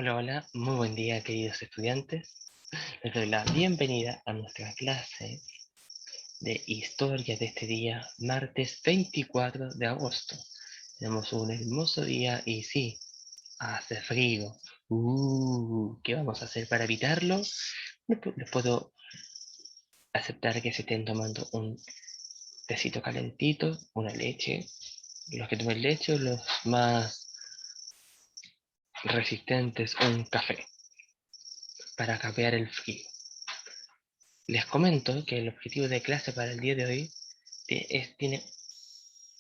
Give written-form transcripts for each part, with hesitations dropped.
Hola, hola, muy buen día queridos estudiantes. Les doy la bienvenida a nuestra clase de historia de este día, martes 24 de agosto. Tenemos un hermoso día y sí, hace frío. ¿Qué vamos a hacer para evitarlo? Les puedo aceptar que se estén tomando un tecito calentito, una leche. Los que tomen leche, los más resistentes, un café para capear el frío. Les comento que el objetivo de clase para el día de hoy tiene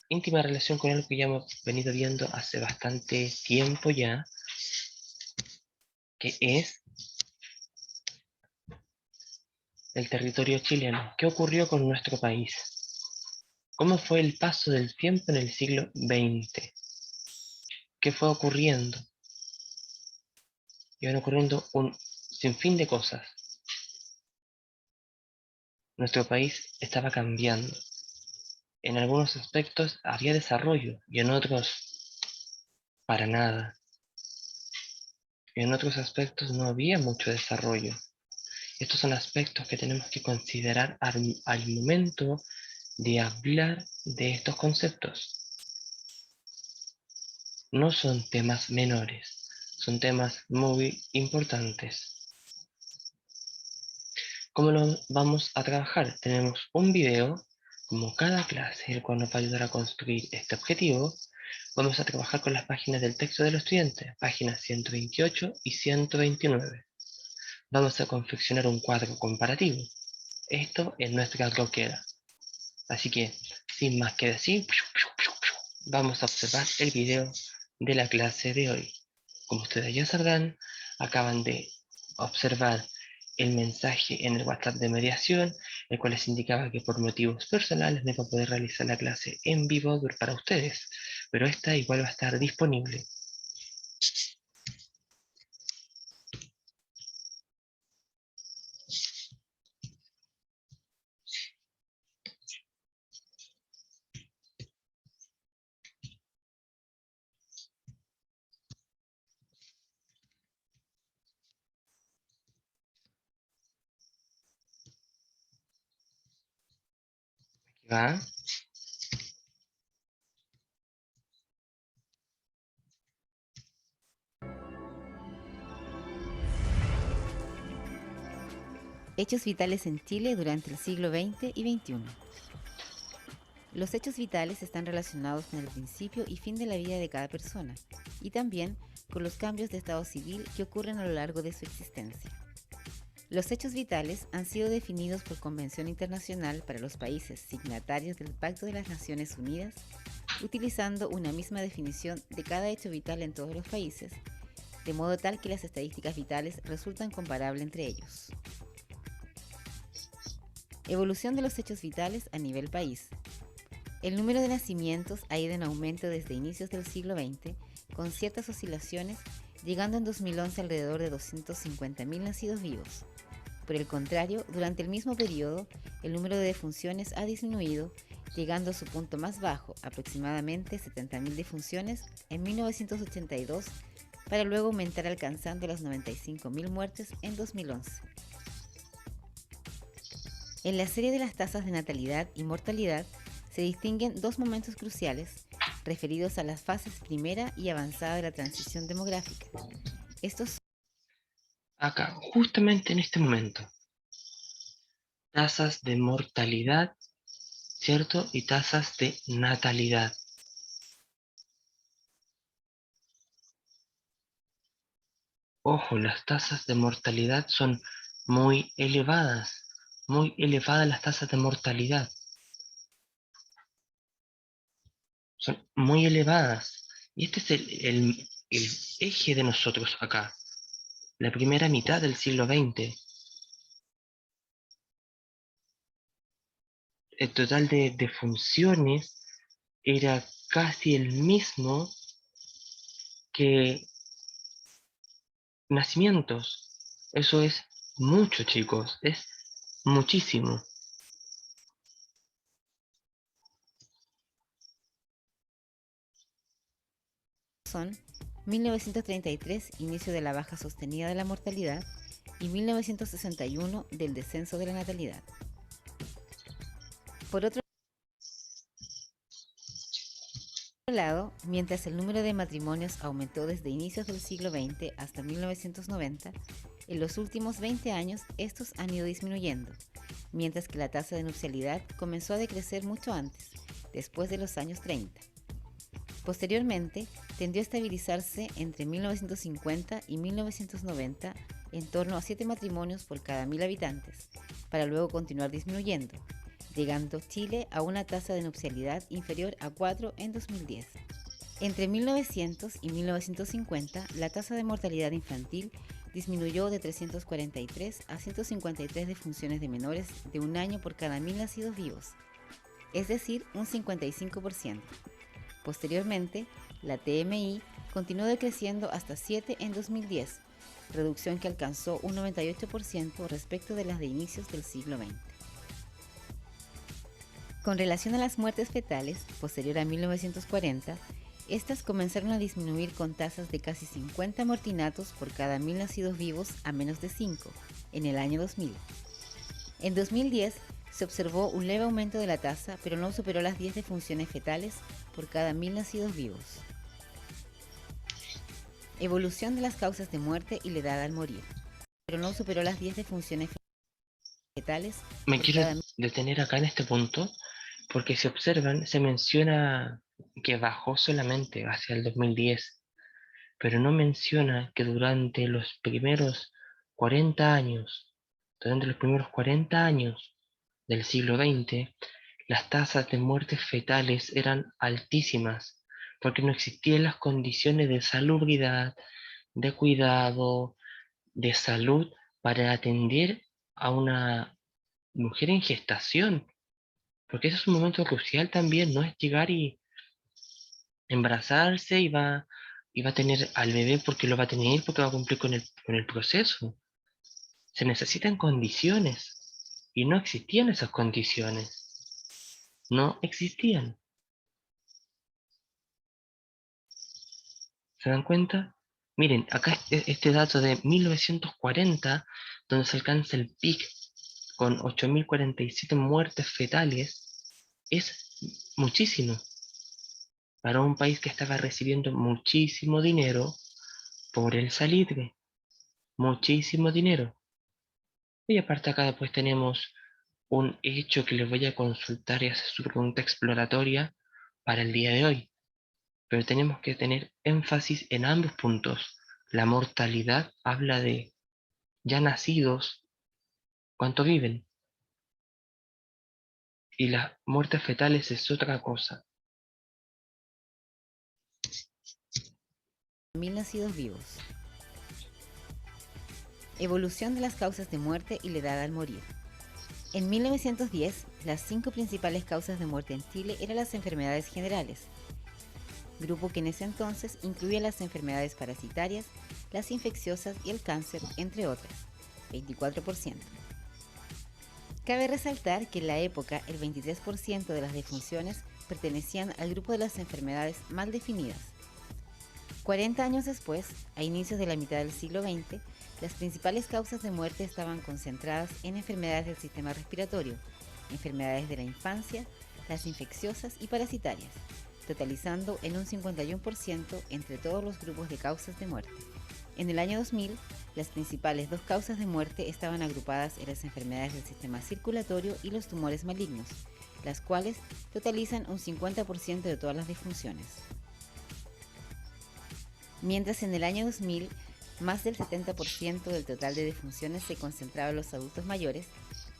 íntima relación con algo que ya hemos venido viendo hace bastante tiempo ya, que es el territorio chileno. ¿Qué ocurrió con nuestro país? ¿Cómo fue el paso del tiempo en el siglo XX? ¿Qué fue ocurriendo? Iban ocurriendo un sinfín de cosas. Nuestro país estaba cambiando. En algunos aspectos había desarrollo y en otros para nada. Y en otros aspectos no había mucho desarrollo. Estos son aspectos que tenemos que considerar al momento de hablar de estos conceptos. No son temas menores, son temas muy importantes. ¿Cómo lo vamos a trabajar? Tenemos un video, como cada clase, el cual nos va a ayudar a construir este objetivo. Vamos a trabajar con las páginas del texto del estudiante, páginas 128 y 129. Vamos a confeccionar un cuadro comparativo. Esto es nuestra roquera. Así que, sin más que decir, vamos a observar el video de la clase de hoy. Como ustedes ya sabrán, acaban de observar el mensaje en el WhatsApp de mediación, el cual les indicaba que por motivos personales no iba a poder realizar la clase en vivo para ustedes, pero esta igual va a estar disponible. Aquí va. Hechos vitales en Chile durante el siglo XX y XXI. Los hechos vitales están relacionados con el principio y fin de la vida de cada persona, y también con los cambios de estado civil que ocurren a lo largo de su existencia. Los hechos vitales han sido definidos por Convención Internacional para los países signatarios del Pacto de las Naciones Unidas, utilizando una misma definición de cada hecho vital en todos los países, de modo tal que las estadísticas vitales resultan comparables entre ellos. Evolución de los hechos vitales a nivel país. El número de nacimientos ha ido en aumento desde inicios del siglo XX, con ciertas oscilaciones, llegando en 2011 alrededor de 250.000 nacidos vivos. Por el contrario, durante el mismo periodo, el número de defunciones ha disminuido, llegando a su punto más bajo, aproximadamente 70.000 defunciones, en 1982, para luego aumentar alcanzando las 95.000 muertes en 2011. En la serie de las tasas de natalidad y mortalidad se distinguen dos momentos cruciales referidos a las fases primera y avanzada de la transición demográfica. Estos Acá, justamente en este momento, tasas de mortalidad, ¿cierto? Y tasas de natalidad. Ojo, las tasas de mortalidad son muy elevadas las tasas de mortalidad, son muy elevadas. Y este es el eje de nosotros acá, la primera mitad del siglo XX. El total de defunciones era casi el mismo que nacimientos. Eso es mucho, chicos, es muchísimo. son 1933, inicio de la baja sostenida de la mortalidad, y 1961, del descenso de la natalidad. Por otro lado, mientras el número de matrimonios aumentó desde inicios del siglo XX hasta 1990, en los últimos 20 años estos han ido disminuyendo, mientras que la tasa de nupcialidad comenzó a decrecer mucho antes, después de los años 30. Posteriormente, tendió a estabilizarse entre 1950 y 1990 en torno a 7 matrimonios por cada 1000 habitantes, para luego continuar disminuyendo, llegando Chile a una tasa de nupcialidad inferior a 4 en 2010. Entre 1900 y 1950, la tasa de mortalidad infantil disminuyó de 343 a 153 defunciones de menores de un año por cada 1000 nacidos vivos, es decir, un 55%. Posteriormente, la TMI continuó decreciendo hasta 7 en 2010, reducción que alcanzó un 98% respecto de las de inicios del siglo XX. Con relación a las muertes fetales, posterior a 1940, estas comenzaron a disminuir con tasas de casi 50 mortinatos por cada 1000 nacidos vivos a menos de 5, en el año 2000. En 2010 se observó un leve aumento de la tasa, pero no superó las 10 defunciones fetales por cada 1000 nacidos vivos. Evolución de las causas de muerte y la edad al morir, pero no superó las 10 defunciones fetales. Me quiero detener acá en este punto, porque si observan, se menciona que bajó solamente hacia el 2010, pero no menciona que durante los primeros 40 años, durante los primeros 40 años del siglo XX, las tasas de muertes fetales eran altísimas, porque no existían las condiciones de salubridad, de cuidado, de salud para atender a una mujer en gestación, porque ese es un momento crucial también, no es llegar y embarazarse y va a tener al bebé porque lo va a tener, porque va a cumplir con el proceso. Se necesitan condiciones y no existían esas condiciones, no existían. ¿Se dan cuenta? Miren, acá este dato de 1940, donde se alcanza el pic con 8.047 muertes fetales, es muchísimo para un país que estaba recibiendo muchísimo dinero por el salitre, muchísimo dinero. Y aparte acá después tenemos un hecho que les voy a consultar y hacer su pregunta exploratoria para el día de hoy. Pero tenemos que tener énfasis en ambos puntos. La mortalidad habla de ya nacidos, cuánto viven, y las muertes fetales es otra cosa. 1000 nacidos vivos. Evolución de las causas de muerte y la edad al morir. En 1910, las 5 principales causas de muerte en Chile eran las enfermedades generales, grupo que en ese entonces incluía las enfermedades parasitarias, las infecciosas y el cáncer, entre otras, 24%. Cabe resaltar que en la época el 23% de las defunciones pertenecían al grupo de las enfermedades mal definidas. 40 años después, a inicios de la mitad del siglo XX, las principales causas de muerte estaban concentradas en enfermedades del sistema respiratorio, enfermedades de la infancia, las infecciosas y parasitarias, totalizando en un 51% entre todos los grupos de causas de muerte. En el año 2000, las principales 2 causas de muerte estaban agrupadas en las enfermedades del sistema circulatorio y los tumores malignos, las cuales totalizan un 50% de todas las defunciones. Mientras en el año 2000, más del 70% del total de defunciones se concentraba en los adultos mayores,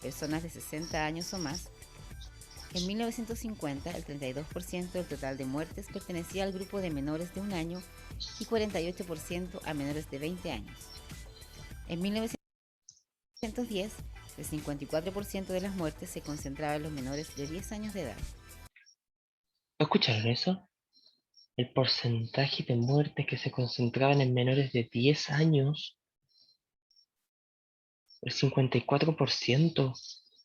personas de 60 años o más. En 1950, el 32% del total de muertes pertenecía al grupo de menores de 1 año y 48% a menores de 20 años. En 1910, el 54% de las muertes se concentraba en los menores de 10 años de edad. ¿Escucharon eso? El porcentaje de muertes que se concentraban en menores de 10 años, el 54%.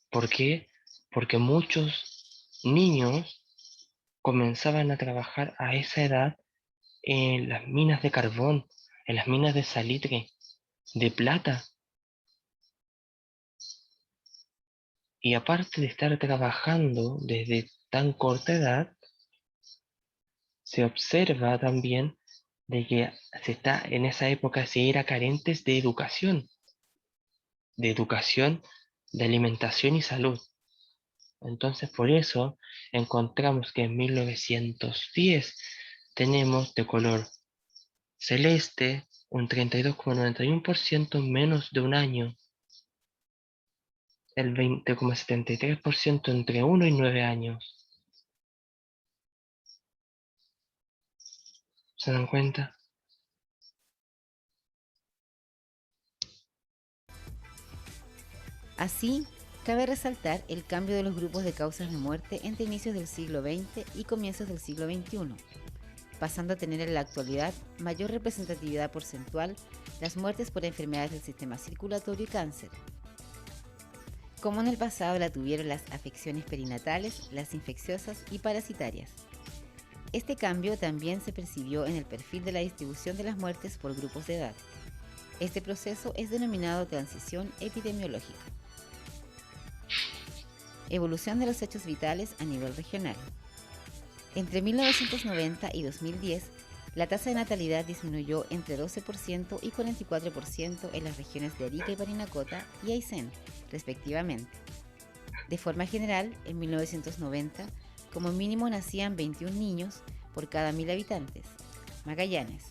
¿Por qué? Porque muchos niños comenzaban a trabajar a esa edad en las minas de carbón, en las minas de salitre, de plata. Y aparte de estar trabajando desde tan corta edad, se observa también de que en esa época se era carentes de educación, de alimentación y salud. Entonces, por eso encontramos que en 1910 tenemos de color celeste un 32,91% menos de un año, el 20,73% entre 1 y 9 años. ¿Se dan cuenta? Así, cabe resaltar el cambio de los grupos de causas de muerte entre inicios del siglo XX y comienzos del siglo XXI, pasando a tener en la actualidad mayor representatividad porcentual las muertes por enfermedades del sistema circulatorio y cáncer, como en el pasado la tuvieron las afecciones perinatales, las infecciosas y parasitarias. Este cambio también se percibió en el perfil de la distribución de las muertes por grupos de edad. Este proceso es denominado transición epidemiológica. Evolución de los hechos vitales a nivel regional. Entre 1990 y 2010, la tasa de natalidad disminuyó entre 12% y 44% en las regiones de Arica y Parinacota y Aysén, respectivamente. De forma general, en 1990, como mínimo nacían 21 niños por cada 1.000 habitantes, Magallanes,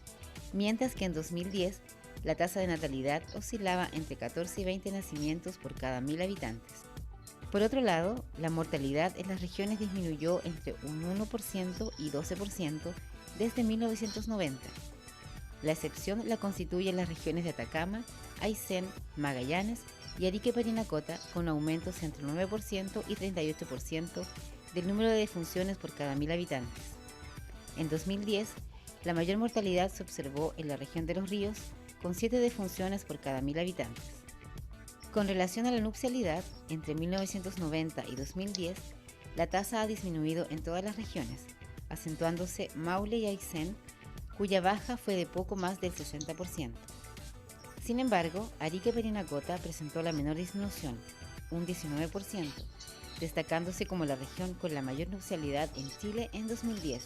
mientras que en 2010 la tasa de natalidad oscilaba entre 14 y 20 nacimientos por cada 1.000 habitantes. Por otro lado, la mortalidad en las regiones disminuyó entre un 1% y 12% desde 1990. La excepción la constituyen las regiones de Atacama, Aysén, Magallanes y Arica y Parinacota, con aumentos entre 9% y 38% del número de defunciones por cada 1.000 habitantes. En 2010, la mayor mortalidad se observó en la región de Los Ríos, con 7 defunciones por cada 1.000 habitantes. Con relación a la nupcialidad, entre 1990 y 2010, la tasa ha disminuido en todas las regiones, acentuándose Maule y Aysén, cuya baja fue de poco más del 60%. Sin embargo, Arica y Parinacota presentó la menor disminución, un 19%, destacándose como la región con la mayor nupcialidad en Chile en 2010,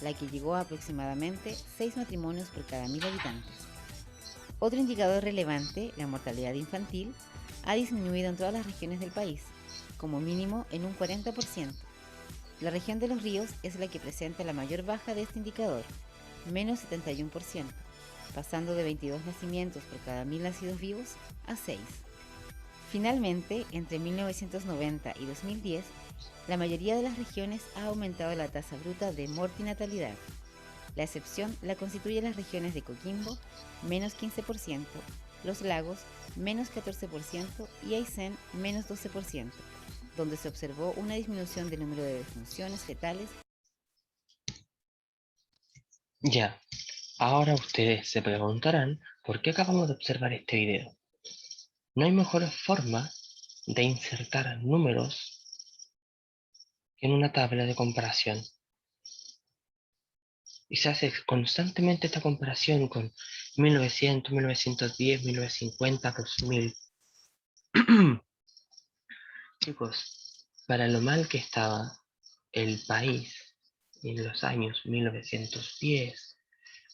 la que llegó a aproximadamente 6 matrimonios por cada 1.000 habitantes. Otro indicador relevante, la mortalidad infantil, ha disminuido en todas las regiones del país, como mínimo en un 40%. La región de Los Ríos es la que presenta la mayor baja de este indicador, menos 71%, pasando de 22 nacimientos por cada 1.000 nacidos vivos a 6. Finalmente, entre 1990 y 2010, la mayoría de las regiones ha aumentado la tasa bruta de mortinatalidad. La excepción la constituyen las regiones de Coquimbo, menos 15%, Los Lagos, menos 14% y Aysén, menos 12%, donde se observó una disminución del número de defunciones fetales. Ya, ahora ustedes se preguntarán por qué acabamos de observar este video. No hay mejor forma de insertar números en una tabla de comparación. Y se hace constantemente esta comparación con 1900, 1910, 1950, 2000. Chicos, para lo mal que estaba el país en los años 1910,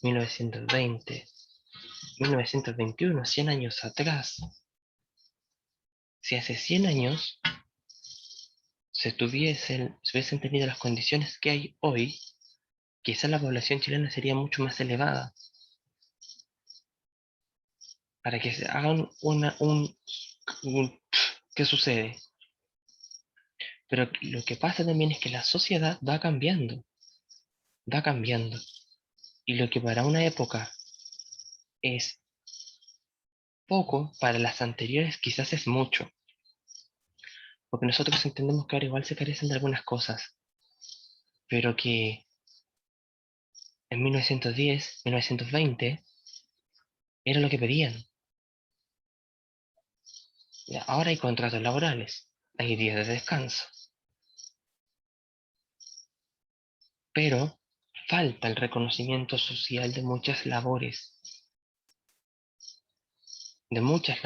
1920, 1921, 100 años atrás, si hace 100 años se hubiesen tenido las condiciones que hay hoy, quizás la población chilena sería mucho más elevada. Para que se hagan ¿qué sucede? Pero lo que pasa también es que la sociedad va cambiando, va cambiando. Y lo que para una época es poco, para las anteriores quizás es mucho. Porque nosotros entendemos que ahora igual se carecen de algunas cosas, pero que en 1910, 1920, era lo que pedían. Ahora hay contratos laborales, hay días de descanso, pero falta el reconocimiento social de muchas labores, de muchos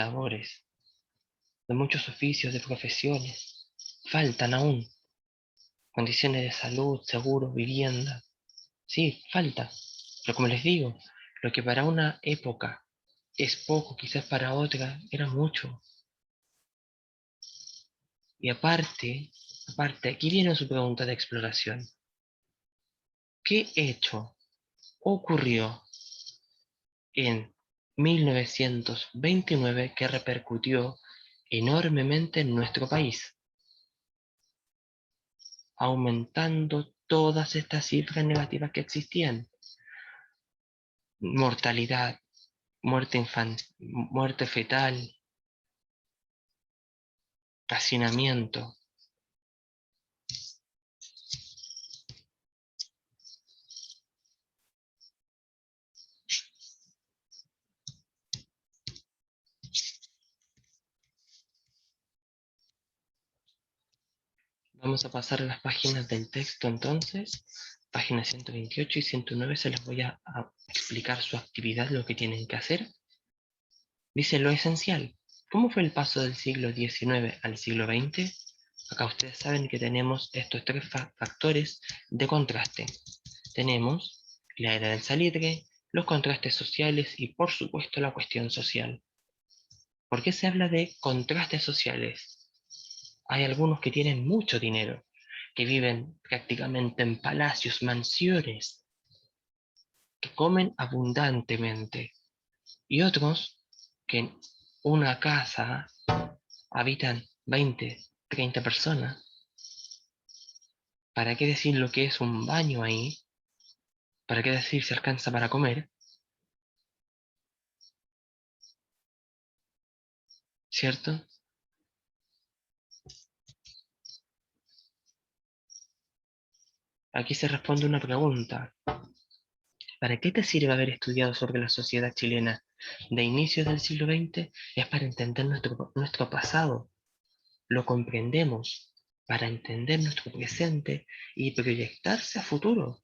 oficios, de profesiones. Faltan aún condiciones de salud, seguro, vivienda. Sí, falta. Pero como les digo, lo que para una época es poco, quizás para otra era mucho. Y aparte, aquí viene su pregunta de exploración. ¿Qué hecho ocurrió en 1929 que repercutió enormemente en nuestro país, aumentando todas estas cifras negativas que existían? Mortalidad, muerte fetal, hacinamiento. Vamos a pasar a las páginas del texto entonces. Páginas 128 y 109 se les voy a explicar su actividad, lo que tienen que hacer. Dice lo esencial. ¿Cómo fue el paso del siglo XIX al siglo XX? Acá ustedes saben que tenemos estos tres factores de contraste. Tenemos la era del salitre, los contrastes sociales y por supuesto la cuestión social. ¿Por qué se habla de contrastes sociales? Hay algunos que tienen mucho dinero, que viven prácticamente en palacios, mansiones, que comen abundantemente, y otros que en una casa habitan 20, 30 personas. ¿Para qué decir lo que es un baño ahí? ¿Para qué decir si alcanza para comer? ¿Cierto? Aquí se responde una pregunta. ¿Para qué te sirve haber estudiado sobre la sociedad chilena de inicios del siglo XX? Es para entender nuestro pasado. Lo comprendemos para entender nuestro presente y proyectarse a futuro.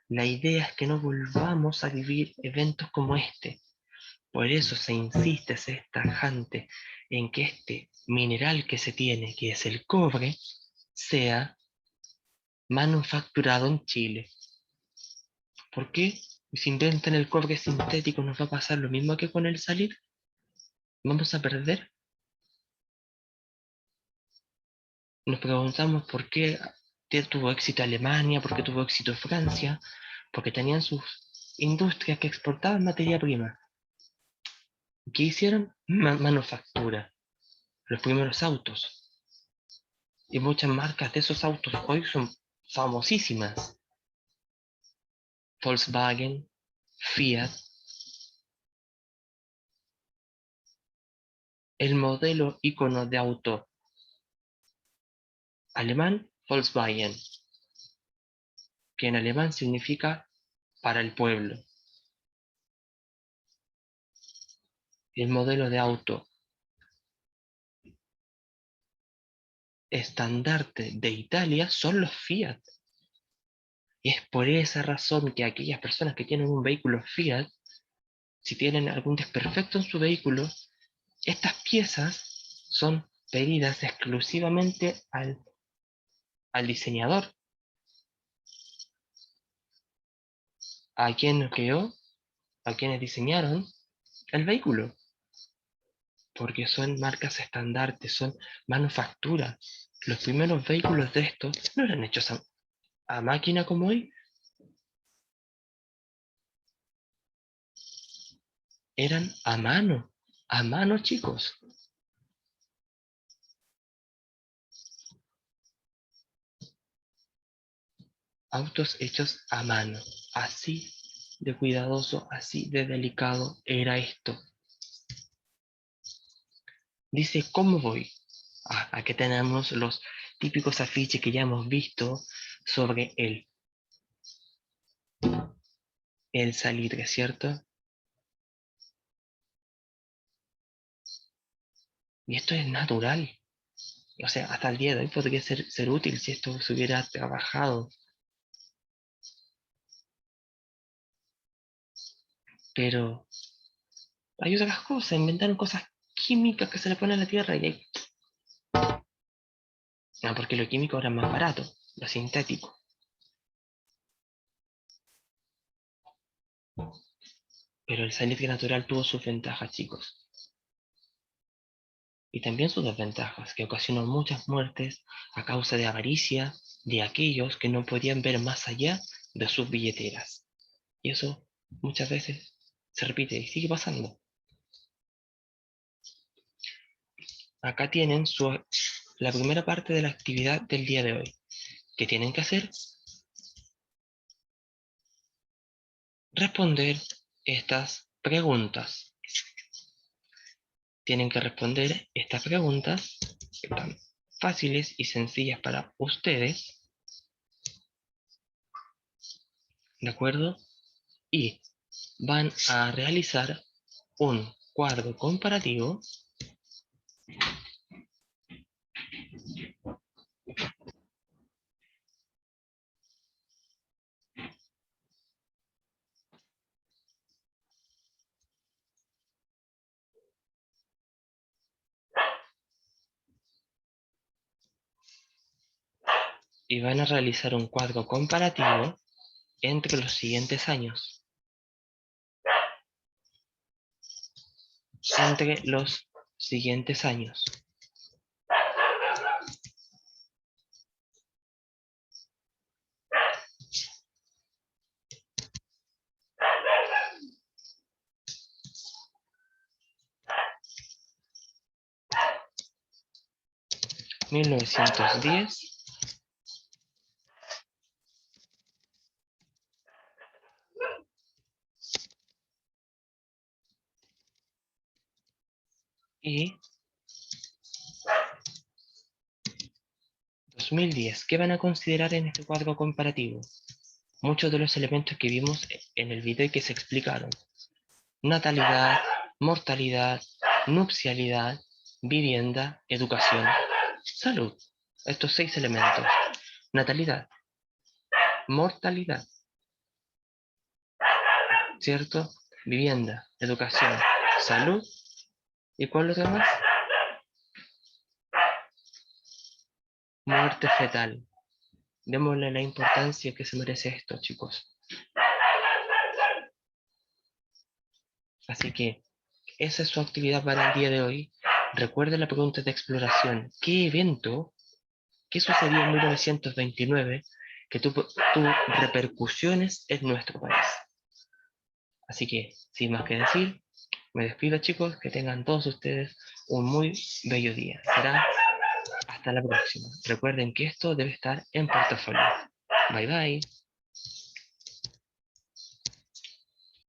La idea es que no volvamos a vivir eventos como este. Por eso se insiste, se es tajante en que este mineral que se tiene, que es el cobre, sea manufacturado en Chile. ¿Por qué? Si inventan el cobre sintético, ¿nos va a pasar lo mismo que con el salir? ¿Vamos a perder? Nos preguntamos por qué tuvo éxito Alemania, por qué tuvo éxito Francia, porque tenían sus industrias que exportaban materia prima. ¿Qué hicieron? Manufactura. Los primeros autos. Y muchas marcas de esos autos hoy son famosísimas. Volkswagen, Fiat. El modelo icono de auto alemán, Volkswagen, que en alemán significa para el pueblo. El modelo de auto estandarte de Italia son los Fiat. Y es por esa razón que aquellas personas que tienen un vehículo Fiat, si tienen algún desperfecto en su vehículo, estas piezas son pedidas exclusivamente al diseñador, a quien creó, a quienes diseñaron el vehículo, porque son marcas estandartes, son manufacturas. Los primeros vehículos de estos no eran hechos a máquina como hoy, eran a mano chicos. Autos hechos a mano. Así de cuidadoso, así de delicado era esto. Dice, ¿cómo voy? Aquí tenemos los típicos afiches que ya hemos visto sobre el salitre, ¿cierto? Y esto es natural. O sea, hasta el día de hoy podría ser útil si esto se hubiera trabajado. Pero hay otras cosas, inventaron cosas químicas que se le ponen a la tierra y hay... Ah, porque lo químico ahora es más barato, lo sintético. Pero el salitre natural tuvo sus ventajas, chicos. Y también sus desventajas, que ocasionó muchas muertes a causa de avaricia de aquellos que no podían ver más allá de sus billeteras. Y eso muchas veces se repite y sigue pasando. Acá tienen la primera parte de la actividad del día de hoy. ¿Qué tienen que hacer? Responder estas preguntas. Tienen que responder estas preguntas, que están fáciles y sencillas para ustedes, ¿de acuerdo? Y van a realizar un cuadro comparativo y van a realizar un cuadro comparativo entre los siguientes años. Entre los siguientes años. ¿1910? Y 2010. ¿Qué van a considerar en este cuadro comparativo? Muchos de los elementos que vimos en el video y que se explicaron. Natalidad, mortalidad, nupcialidad, vivienda, educación, salud. Estos 6 elementos. Natalidad, mortalidad, ¿cierto? Vivienda, educación, salud. ¿Y cuál es lo demás? Muerte fetal. Démosle la importancia que se merece esto, chicos. Así que esa es su actividad para el día de hoy. Recuerde la pregunta de exploración. ¿Qué evento, qué sucedió en 1929 que tuvo repercusiones en nuestro país? Así que, sin más que decir, me despido, chicos. Que tengan todos ustedes un muy bello día. Será hasta la próxima. Recuerden que esto debe estar en portafolio. Bye bye.